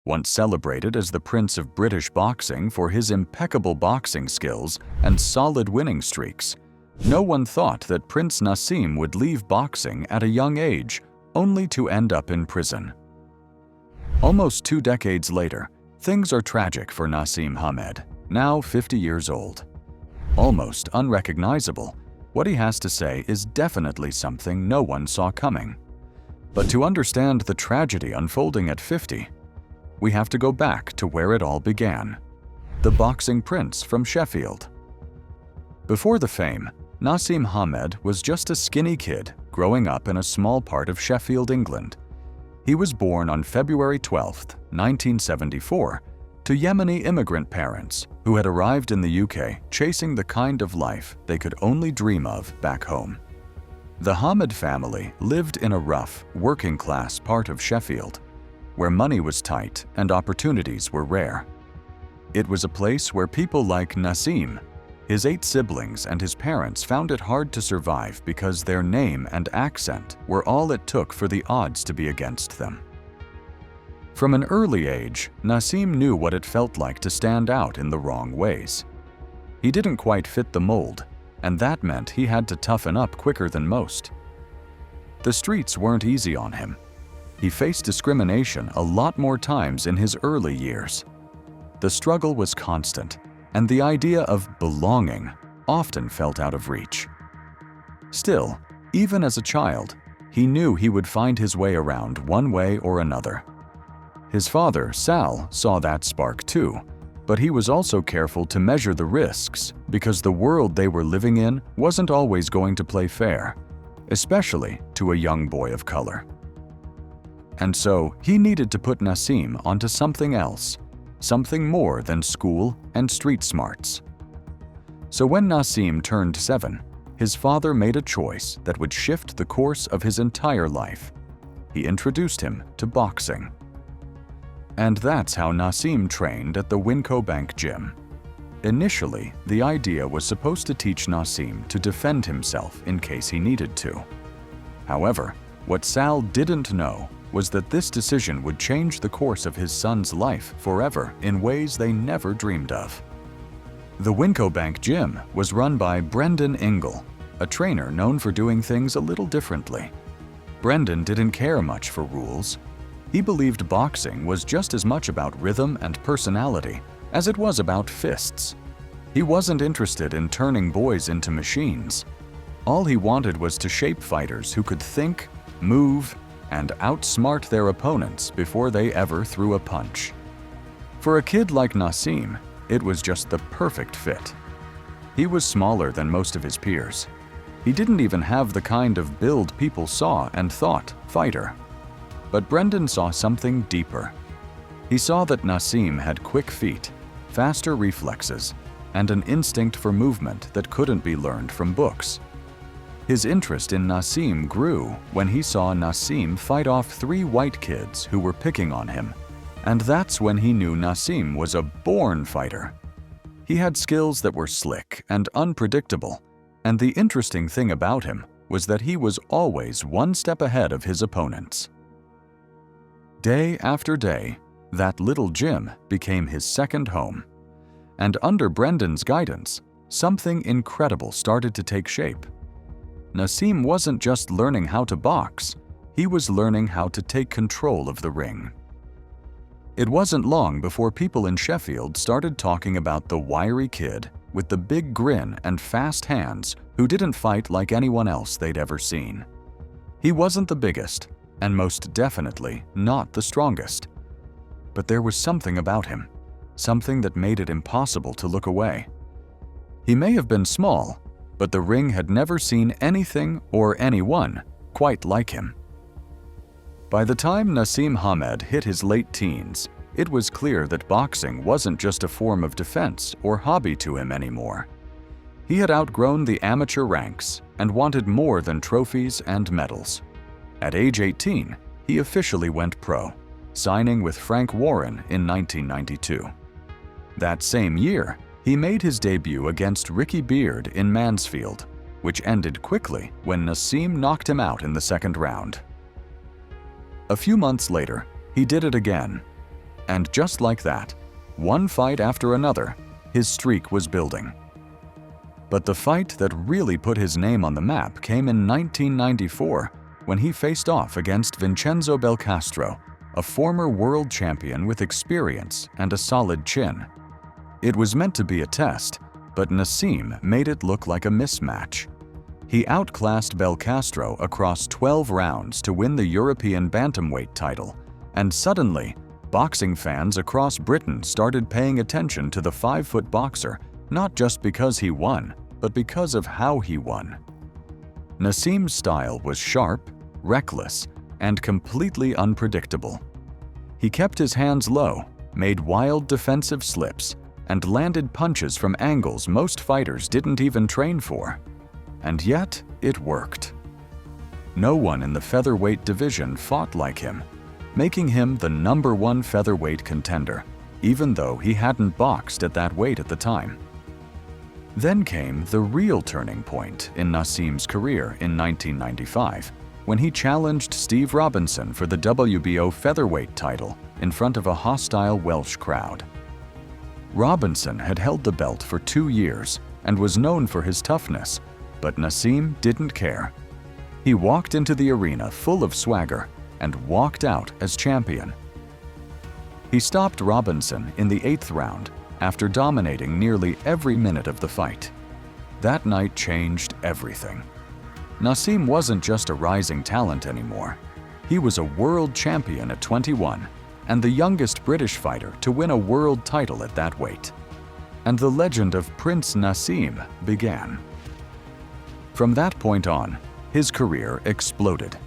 once celebrated as the Prince of British boxing for his impeccable boxing skills and solid winning streaks, no one thought that Prince Naseem would leave boxing at a young age, only to end up in prison. Almost 2 decades later, things are tragic for Naseem Hamed, now 50 years old. Almost unrecognizable, what he has to say is definitely something no one saw coming. But to understand the tragedy unfolding at 50, we have to go back to where it all began: the boxing prince from Sheffield. Before the fame, Naseem Hamed was just a skinny kid growing up in a small part of Sheffield, England. He was born on February 12, 1974, to Yemeni immigrant parents who had arrived in the UK chasing the kind of life they could only dream of back home. The Hamed family lived in a rough, working-class part of Sheffield, where money was tight and opportunities were rare. It was a place where people like Naseem, his 8 siblings, and his parents found it hard to survive because their name and accent were all it took for the odds to be against them. From an early age, Naseem knew what it felt like to stand out in the wrong ways. He didn't quite fit the mold, and that meant he had to toughen up quicker than most. The streets weren't easy on him. He faced discrimination a lot more times in his early years. The struggle was constant, and the idea of belonging often felt out of reach. Still, even as a child, he knew he would find his way around one way or another. His father, Sal, saw that spark too, but he was also careful to measure the risks because the world they were living in wasn't always going to play fair, especially to a young boy of color. And so he needed to put Naseem onto something else, something more than school and street smarts. So when Naseem turned 7, his father made a choice that would shift the course of his entire life. He introduced him to boxing. And that's how Naseem trained at the Wincobank gym. Initially, the idea was supposed to teach Naseem to defend himself in case he needed to. However, what Sal didn't know was that this decision would change the course of his son's life forever in ways they never dreamed of. The Wincobank gym was run by Brendan Ingle, a trainer known for doing things a little differently. Brendan didn't care much for rules. He believed boxing was just as much about rhythm and personality as it was about fists. He wasn't interested in turning boys into machines. All he wanted was to shape fighters who could think, move, and outsmart their opponents before they ever threw a punch. For a kid like Naseem, it was just the perfect fit. He was smaller than most of his peers. He didn't even have the kind of build people saw and thought fighter. But Brendan saw something deeper. He saw that Naseem had quick feet, faster reflexes, and an instinct for movement that couldn't be learned from books. His interest in Naseem grew when he saw Naseem fight off 3 white kids who were picking on him, and that's when he knew Naseem was a born fighter. He had skills that were slick and unpredictable, and the interesting thing about him was that he was always one step ahead of his opponents. Day after day, that little gym became his second home, and under Brendan's guidance, something incredible started to take shape. Naseem wasn't just learning how to box, he was learning how to take control of the ring. It wasn't long before people in Sheffield started talking about the wiry kid with the big grin and fast hands who didn't fight like anyone else they'd ever seen. He wasn't the biggest, and most definitely not the strongest. But there was something about him, something that made it impossible to look away. He may have been small, but the ring had never seen anything or anyone quite like him. By the time Naseem Hamed hit his late teens, it was clear that boxing wasn't just a form of defense or hobby to him anymore. He had outgrown the amateur ranks and wanted more than trophies and medals. At age 18, he officially went pro, signing with Frank Warren in 1992. That same year, he made his debut against Ricky Beard in Mansfield, which ended quickly when Naseem knocked him out in the second round. A few months later, he did it again, And just like that, one fight after another, his streak was building. But the fight that really put his name on the map came in 1994 when he faced off against Vincenzo Belcastro, a former world champion with experience and a solid chin. It was meant to be a test, but Naseem made it look like a mismatch. He outclassed Belcastro across 12 rounds to win the European bantamweight title, and suddenly, boxing fans across Britain started paying attention to the 5-foot boxer, not just because he won, but because of how he won. Naseem's style was sharp, reckless, and completely unpredictable. He kept his hands low, made wild defensive slips, and landed punches from angles most fighters didn't even train for. And yet, it worked. No one in the featherweight division fought like him, making him the #1 featherweight contender, even though he hadn't boxed at that weight at the time. Then came the real turning point in Naseem's career in 1995, when he challenged Steve Robinson for the WBO featherweight title in front of a hostile Welsh crowd. Robinson had held the belt for 2 years and was known for his toughness, but Naseem didn't care. He walked into the arena full of swagger and walked out as champion. He stopped Robinson in the 8th round after dominating nearly every minute of the fight. That night changed everything. Naseem wasn't just a rising talent anymore. He was a world champion at 21 and the youngest British fighter to win a world title at that weight. And the legend of Prince Naseem began. From that point on, his career exploded.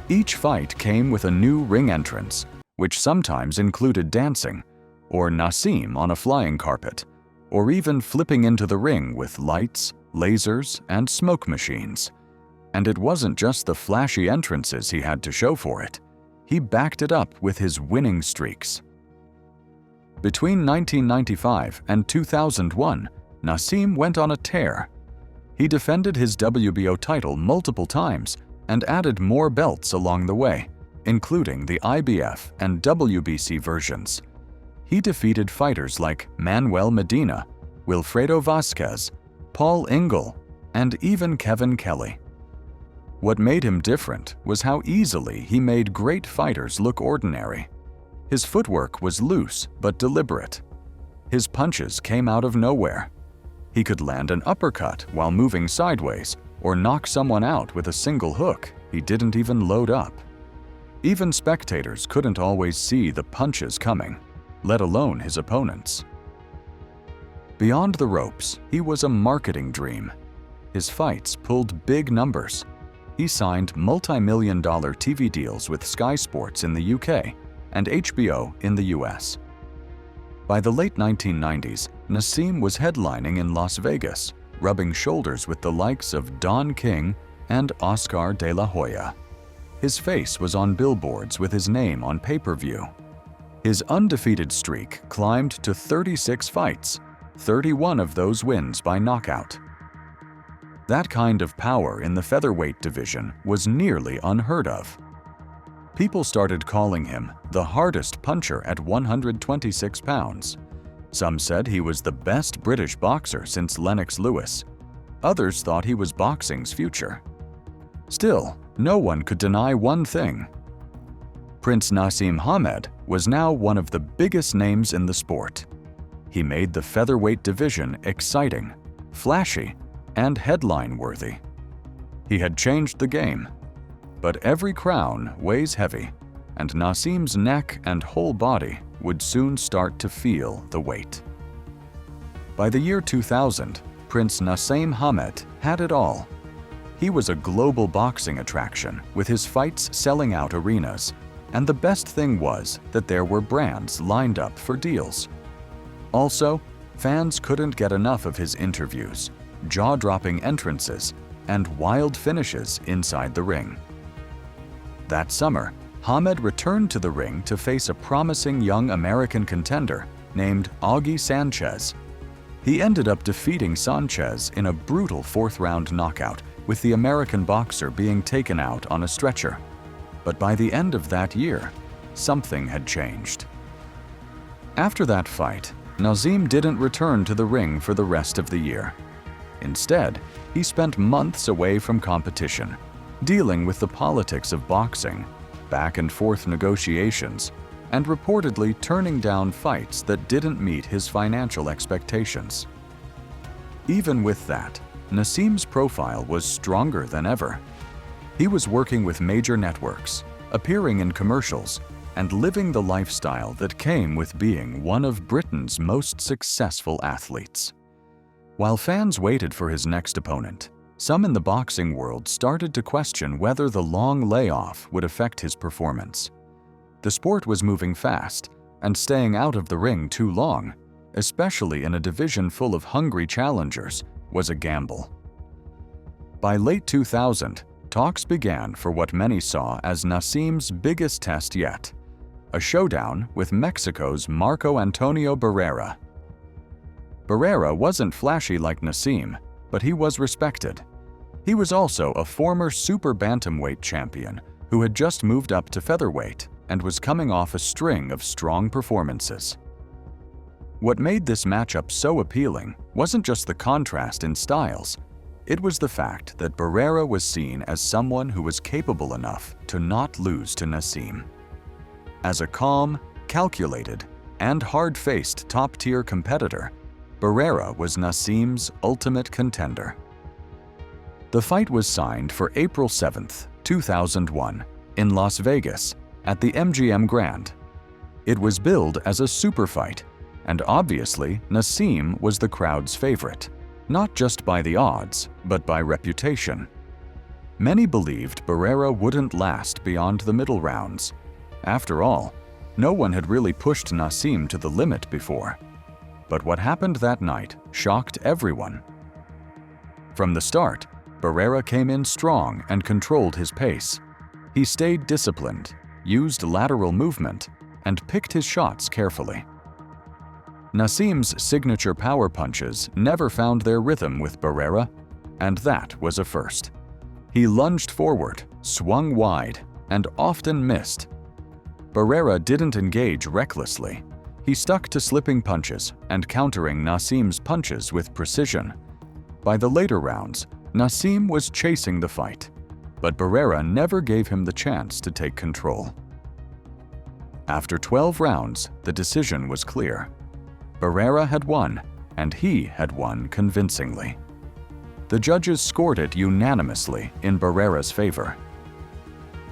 Each fight came with a new ring entrance, which sometimes included dancing, or Naseem on a flying carpet, or even flipping into the ring with lights, lasers, and smoke machines. And it wasn't just the flashy entrances he had to show for it. He backed it up with his winning streaks. Between 1995 and 2001, Naseem went on a tear. He defended his WBO title multiple times and added more belts along the way, including the IBF and WBC versions. He defeated fighters like Manuel Medina, Wilfredo Vasquez, Paul Ingle, and even Kevin Kelly. What made him different was how easily he made great fighters look ordinary. His footwork was loose but deliberate. His punches came out of nowhere. He could land an uppercut while moving sideways or knock someone out with a single hook he didn't even load up. Even spectators couldn't always see the punches coming, let alone his opponents. Beyond the ropes, he was a marketing dream. His fights pulled big numbers. He signed multi-million-dollar TV deals with Sky Sports in the UK and HBO in the US. By the late 1990s, Naseem was headlining in Las Vegas, rubbing shoulders with the likes of Don King and Oscar de la Hoya. His face was on billboards with his name on pay-per-view. His undefeated streak climbed to 36 fights, 31 of those wins by knockout. That kind of power in the featherweight division was nearly unheard of. People started calling him the hardest puncher at 126 pounds. Some said he was the best British boxer since Lennox Lewis. Others thought he was boxing's future. Still, no one could deny one thing. Prince Naseem Hamed was now one of the biggest names in the sport. He made the featherweight division exciting, flashy, and headline-worthy. He had changed the game. But every crown weighs heavy, and Naseem's neck and whole body would soon start to feel the weight. By the year 2000, Prince Naseem Hamed had it all. He was a global boxing attraction, with his fights selling out arenas, and the best thing was that there were brands lined up for deals. Also, fans couldn't get enough of his interviews, jaw-dropping entrances, and wild finishes inside the ring. That summer, Hamed returned to the ring to face a promising young American contender named Augie Sanchez. He ended up defeating Sanchez in a brutal 4th-round knockout, with the American boxer being taken out on a stretcher. But by the end of that year, something had changed. After that fight, Naseem didn't return to the ring for the rest of the year. Instead, he spent months away from competition, dealing with the politics of boxing, back and forth negotiations, and reportedly turning down fights that didn't meet his financial expectations. Even with that, Naseem's profile was stronger than ever. He was working with major networks, appearing in commercials, and living the lifestyle that came with being one of Britain's most successful athletes. While fans waited for his next opponent, some in the boxing world started to question whether the long layoff would affect his performance. The sport was moving fast, and staying out of the ring too long, especially in a division full of hungry challengers, was a gamble. By late 2000, talks began for what many saw as Naseem's biggest test yet, a showdown with Mexico's Marco Antonio Barrera. Barrera wasn't flashy like Naseem, but he was respected. He was also a former super bantamweight champion who had just moved up to featherweight and was coming off a string of strong performances. What made this matchup so appealing wasn't just the contrast in styles, it was the fact that Barrera was seen as someone who was capable enough to not lose to Naseem. As a calm, calculated, and hard-faced top-tier competitor, Barrera was Naseem's ultimate contender. The fight was signed for April 7, 2001, in Las Vegas at the MGM Grand. It was billed as a super fight, and obviously Naseem was the crowd's favorite, not just by the odds, but by reputation. Many believed Barrera wouldn't last beyond the middle rounds. After all, no one had really pushed Naseem to the limit before. But what happened that night shocked everyone. From the start, Barrera came in strong and controlled his pace. He stayed disciplined, used lateral movement, and picked his shots carefully. Naseem's signature power punches never found their rhythm with Barrera, and that was a first. He lunged forward, swung wide, and often missed. Barrera didn't engage recklessly. He stuck to slipping punches and countering Naseem's punches with precision. By the later rounds, Naseem was chasing the fight, but Barrera never gave him the chance to take control. After 12 rounds, the decision was clear. Barrera had won, and he had won convincingly. The judges scored it unanimously in Barrera's favor.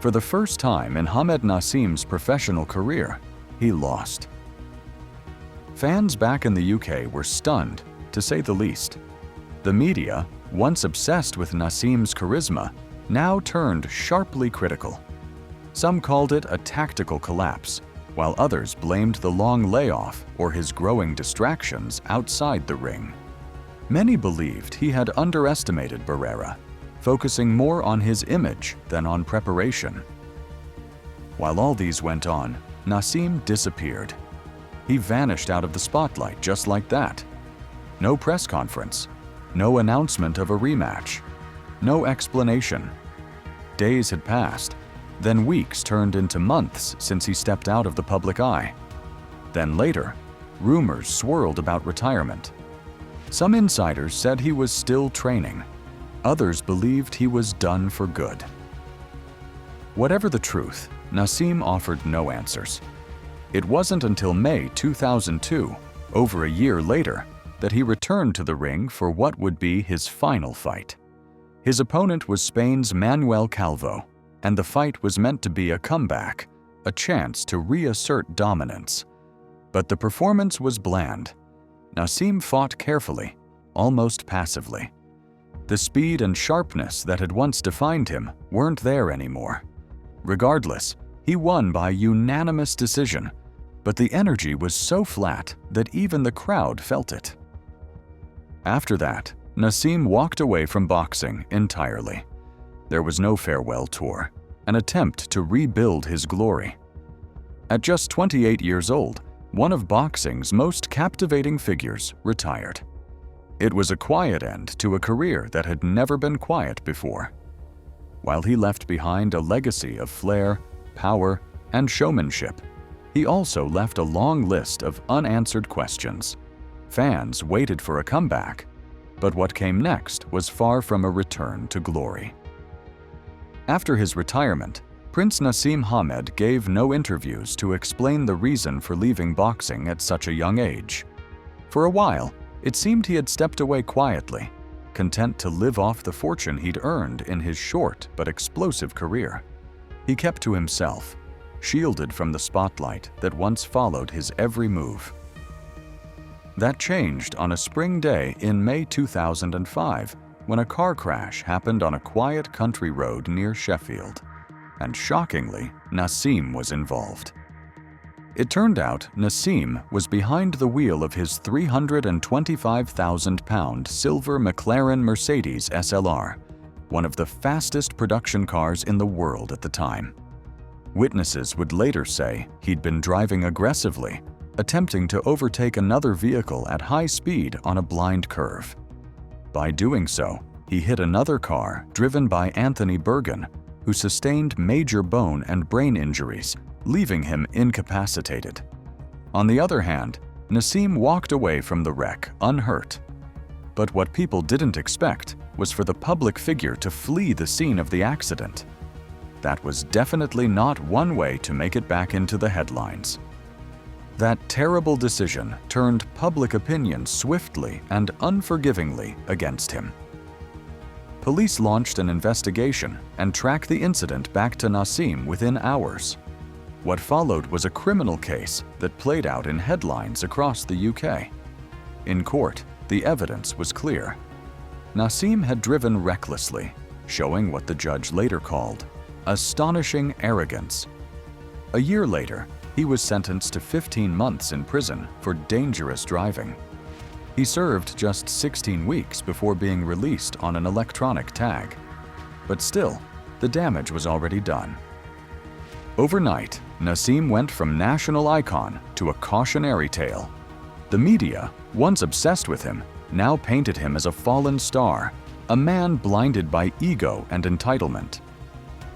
For the first time in Hamed Naseem's professional career, he lost. Fans back in the UK were stunned, to say the least. The media, once obsessed with Naseem's charisma, now turned sharply critical. Some called it a tactical collapse, while others blamed the long layoff or his growing distractions outside the ring. Many believed he had underestimated Barrera, focusing more on his image than on preparation. While all these went on, Naseem disappeared. He vanished out of the spotlight just like that. No press conference, no announcement of a rematch, no explanation. Days had passed, then weeks turned into months since he stepped out of the public eye. Then later, rumors swirled about retirement. Some insiders said he was still training. Others believed he was done for good. Whatever the truth, Naseem offered no answers. It wasn't until May 2002, over a year later, that he returned to the ring for what would be his final fight. His opponent was Spain's Manuel Calvo, and the fight was meant to be a comeback, a chance to reassert dominance. But the performance was bland. Naseem fought carefully, almost passively. The speed and sharpness that had once defined him weren't there anymore. Regardless, he won by unanimous decision, but the energy was so flat that even the crowd felt it. After that, Naseem walked away from boxing entirely. There was no farewell tour, an attempt to rebuild his glory. At just 28 years old, one of boxing's most captivating figures retired. It was a quiet end to a career that had never been quiet before. While he left behind a legacy of flair, power, and showmanship, He also left a long list of unanswered questions. Fans waited for a comeback, but what came next was far from a return to glory. After his retirement, Prince Naseem Hamed gave no interviews to explain the reason for leaving boxing at such a young age. For a while, it seemed he had stepped away quietly, content to live off the fortune he'd earned in his short but explosive career. He kept to himself, shielded from the spotlight that once followed his every move. That changed on a spring day in May 2005, when a car crash happened on a quiet country road near Sheffield. And shockingly, Naseem was involved. It turned out Naseem was behind the wheel of his 325,000-pound silver McLaren Mercedes SLR, one of the fastest production cars in the world at the time. Witnesses would later say he'd been driving aggressively, attempting to overtake another vehicle at high speed on a blind curve. By doing so, he hit another car driven by Anthony Bergen, who sustained major bone and brain injuries, leaving him incapacitated. On the other hand, Naseem walked away from the wreck unhurt. But what people didn't expect was for the public figure to flee the scene of the accident. That was definitely not one way to make it back into the headlines. That terrible decision turned public opinion swiftly and unforgivingly against him. Police launched an investigation and tracked the incident back to Naseem within hours. What followed was a criminal case that played out in headlines across the UK. In court, the evidence was clear. Naseem had driven recklessly, showing what the judge later called astonishing arrogance. A year later, he was sentenced to 15 months in prison for dangerous driving. He served just 16 weeks before being released on an electronic tag. But still, the damage was already done. Overnight, Naseem went from national icon to a cautionary tale. The media, once obsessed with him, now painted him as a fallen star, a man blinded by ego and entitlement.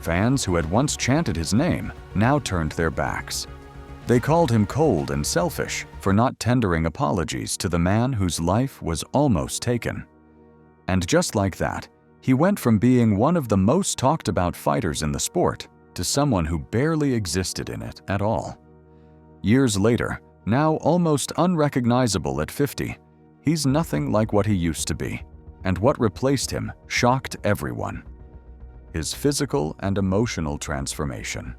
Fans who had once chanted his name now turned their backs. They called him cold and selfish for not tendering apologies to the man whose life was almost taken. And just like that, he went from being one of the most talked about fighters in the sport to someone who barely existed in it at all. Years later, now almost unrecognizable at 50, he's nothing like what he used to be, and what replaced him shocked everyone: his physical and emotional transformation.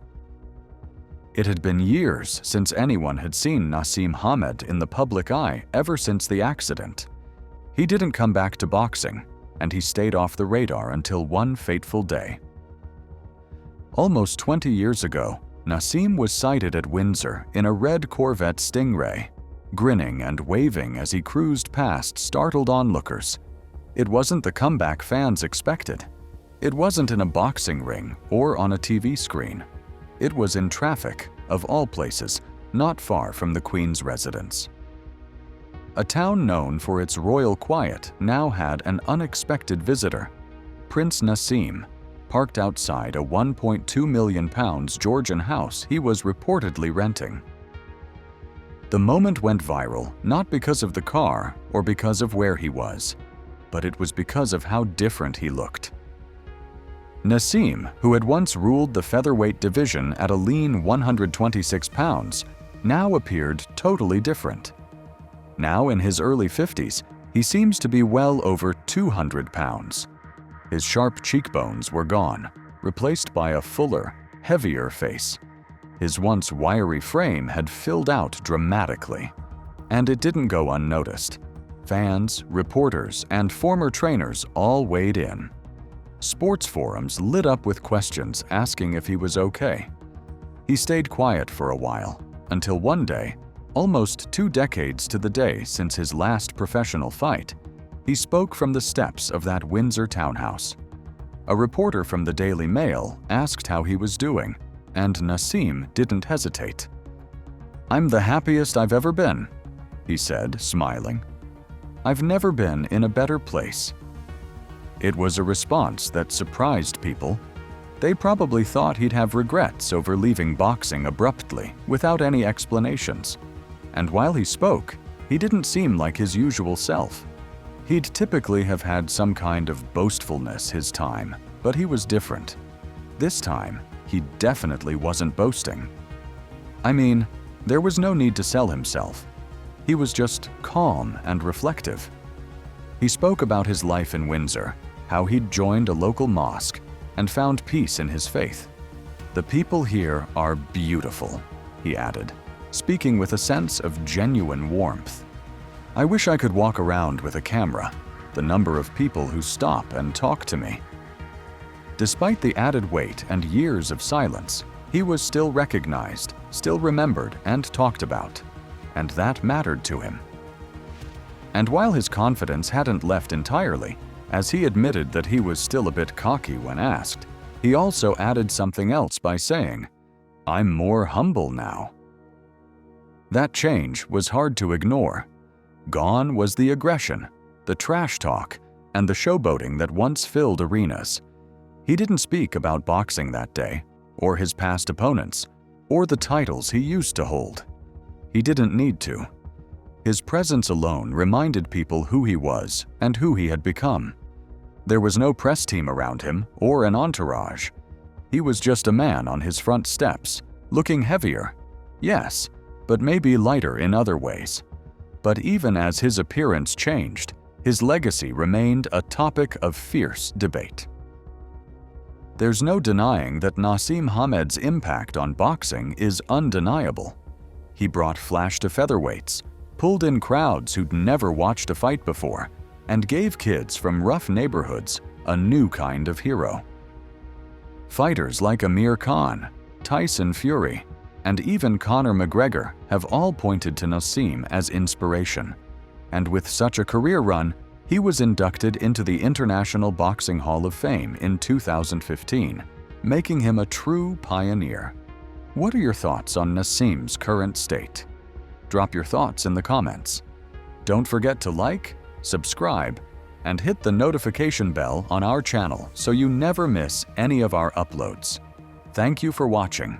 It had been years since anyone had seen Naseem Hamed in the public eye ever since the accident. He didn't come back to boxing, and he stayed off the radar until one fateful day. Almost 20 years ago, Naseem was sighted at Windsor in a red Corvette Stingray, grinning and waving as he cruised past startled onlookers. It wasn't the comeback fans expected. It wasn't in a boxing ring or on a TV screen. It was in traffic, of all places, not far from the Queen's residence. A town known for its royal quiet now had an unexpected visitor. Prince Naseem, parked outside a £1.2 million Georgian house he was reportedly renting. The moment went viral not because of the car or because of where he was, but it was because of how different he looked. Naseem, who had once ruled the featherweight division at a lean 126 pounds, now appeared totally different. Now in his early 50s, he seems to be well over 200 pounds. His sharp cheekbones were gone, replaced by a fuller, heavier face. His once wiry frame had filled out dramatically. And it didn't go unnoticed. Fans, reporters, and former trainers all weighed in. Sports forums lit up with questions asking if he was okay. He stayed quiet for a while, until one day, almost 2 decades to the day since his last professional fight, he spoke from the steps of that Windsor townhouse. A reporter from the Daily Mail asked how he was doing, and Naseem didn't hesitate. "I'm the happiest I've ever been," he said, smiling. "I've never been in a better place." It was a response that surprised people. They probably thought he'd have regrets over leaving boxing abruptly, without any explanations. And while he spoke, he didn't seem like his usual self. He'd typically have had some kind of boastfulness his time, but he was different. This time, he definitely wasn't boasting. I mean, there was no need to sell himself. He was just calm and reflective. He spoke about his life in Windsor, how he'd joined a local mosque and found peace in his faith. "The people here are beautiful," he added, speaking with a sense of genuine warmth. "I wish I could walk around with a camera, the number of people who stop and talk to me." Despite the added weight and years of silence, he was still recognized, still remembered and talked about, and that mattered to him. And while his confidence hadn't left entirely, as he admitted that he was still a bit cocky when asked, he also added something else by saying, "I'm more humble now." That change was hard to ignore. Gone was the aggression, the trash talk, and the showboating that once filled arenas. He didn't speak about boxing that day, or his past opponents, or the titles he used to hold. He didn't need to. His presence alone reminded people who he was and who he had become. There was no press team around him or an entourage. He was just a man on his front steps, looking heavier, yes, but maybe lighter in other ways. But even as his appearance changed, his legacy remained a topic of fierce debate. There's no denying that Naseem Hamed's impact on boxing is undeniable. He brought flash to featherweights, pulled in crowds who'd never watched a fight before, and gave kids from rough neighborhoods a new kind of hero. Fighters like Amir Khan, Tyson Fury, and even Conor McGregor have all pointed to Naseem as inspiration. And with such a career run, he was inducted into the International Boxing Hall of Fame in 2015, making him a true pioneer. What are your thoughts on Naseem's current state? Drop your thoughts in the comments. Don't forget to like, subscribe, and hit the notification bell on our channel so you never miss any of our uploads. Thank you for watching.